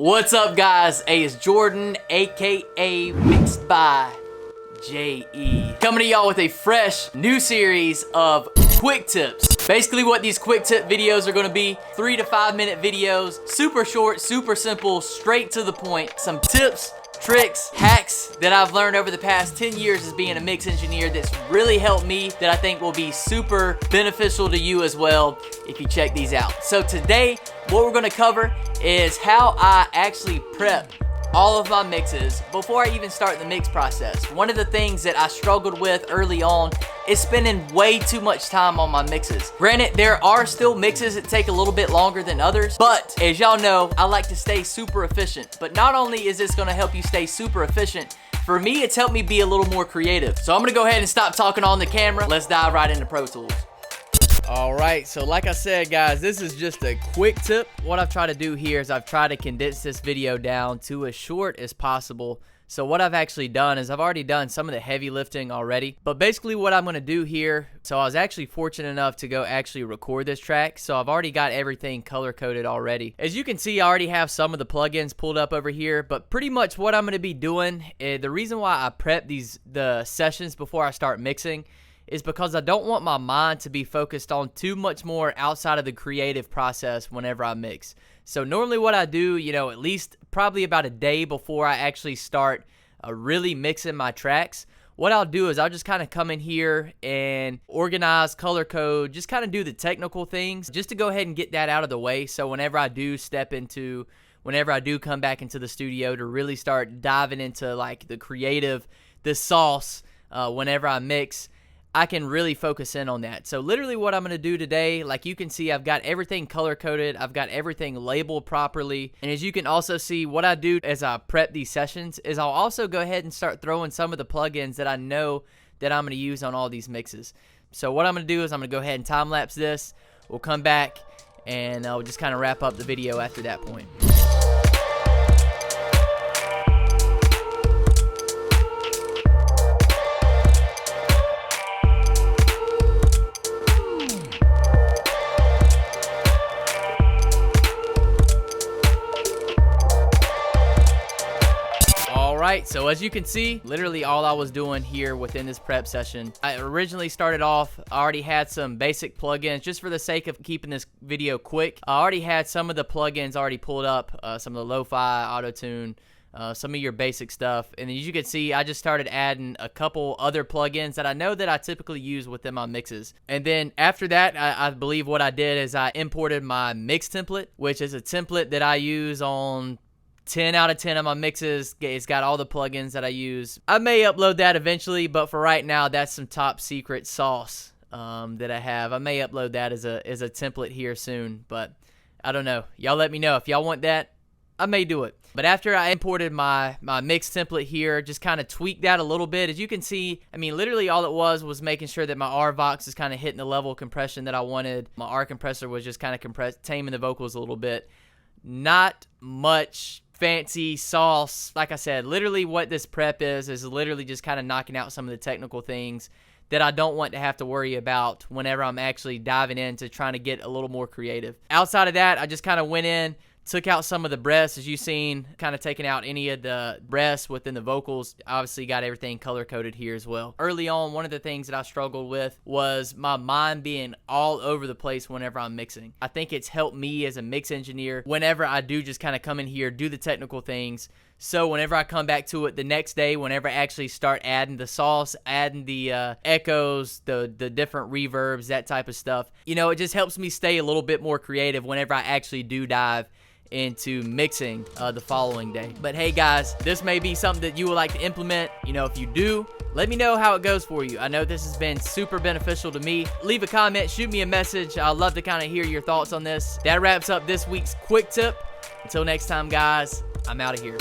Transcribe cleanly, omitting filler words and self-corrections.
What's up, guys? Hey, it's Jordan, aka Mixed by JE. Coming to y'all with a fresh new series of quick tips. Basically what these quick tip videos are gonna be, 3 to 5 minute videos, super short, super simple, straight to the point. Some tips, tricks, hacks that I've learned over the past 10 years as being a mix engineer that's really helped me, that I think will be super beneficial to you as well if you check these out. So today, what we're gonna cover is how I actually prep all of my mixes before I even start the mix process. One of the things that I struggled with early on is spending way too much time on my mixes. Granted, there are still mixes that take a little bit longer than others, but as y'all know, I like to stay super efficient. But not only is this gonna help you stay super efficient, for me, it's helped me be a little more creative. So I'm gonna go ahead and stop talking on the camera. Let's dive right into Pro Tools. All right, so like I said, guys, this is just a quick tip. What I've tried to do here is I've tried to condense this video down to as short as possible. So what I've actually done is I've already done some of the heavy lifting already. But basically what I'm gonna do here, so I was actually fortunate enough to go actually record this track. So I've already got everything color coded already. As you can see, I already have some of the plugins pulled up over here. But pretty much what I'm gonna be doing, the reason why I prep the sessions before I start mixing is because I don't want my mind to be focused on too much more outside of the creative process whenever I mix. So normally what I do, at least probably about a day before I actually start really mixing my tracks, what I'll do is I'll just kind of come in here and organize, color code, just kind of do the technical things just to go ahead and get that out of the way. So whenever I do come back into the studio to really start diving into like the creative, the sauce, whenever I mix, I can really focus in on that. So literally what I'm going to do today, like you can see, I've got everything color coded. I've got everything labeled properly. And as you can also see, what I do as I prep these sessions is I'll also go ahead and start throwing some of the plugins that I know that I'm going to use on all these mixes. So what I'm going to do is I'm going to go ahead and time lapse this. We'll come back and I'll just kind of wrap up the video after that point. Alright, so as you can see, literally all I was doing here within this prep session, I originally started off, I already had some basic plugins, just for the sake of keeping this video quick. I already had some of the plugins already pulled up, some of the lo-fi, auto-tune, some of your basic stuff. And as you can see, I just started adding a couple other plugins that I know that I typically use within my mixes. And then after that, I believe what I did is I imported my mix template, which is a template that I use on 10 out of 10 of my mixes. It's got all the plugins that I use. I may upload that eventually, but for right now, that's some top secret sauce that I have. I may upload that as a template here soon, but I don't know. Y'all let me know. If y'all want that, I may do it. But after I imported my mix template here, just kind of tweaked that a little bit. As you can see, I mean, literally all it was making sure that my RVox is kind of hitting the level of compression that I wanted. My R compressor was just kind of taming the vocals a little bit. Not much fancy sauce. Like I said, literally what this prep is literally just kind of knocking out some of the technical things that I don't want to have to worry about whenever I'm actually diving into trying to get a little more creative. Outside of that, I just kind of went in, took out some of the breaths, as you've seen, kind of taking out any of the breaths within the vocals. Obviously got everything color coded here as well. Early on, one of the things that I struggled with was my mind being all over the place whenever I'm mixing. I think it's helped me as a mix engineer whenever I do just kind of come in here, do the technical things. So whenever I come back to it the next day, whenever I actually start adding the sauce, adding the echoes, the different reverbs, that type of stuff, it just helps me stay a little bit more creative whenever I actually do dive into mixing the following day. But hey guys, this may be something that you would like to implement. If you do, let me know how it goes for you. I know this has been super beneficial to me. Leave a comment, shoot me a message. I'd love to kind of hear your thoughts on this. That wraps up this week's quick tip. Until next time, guys, I'm out of here.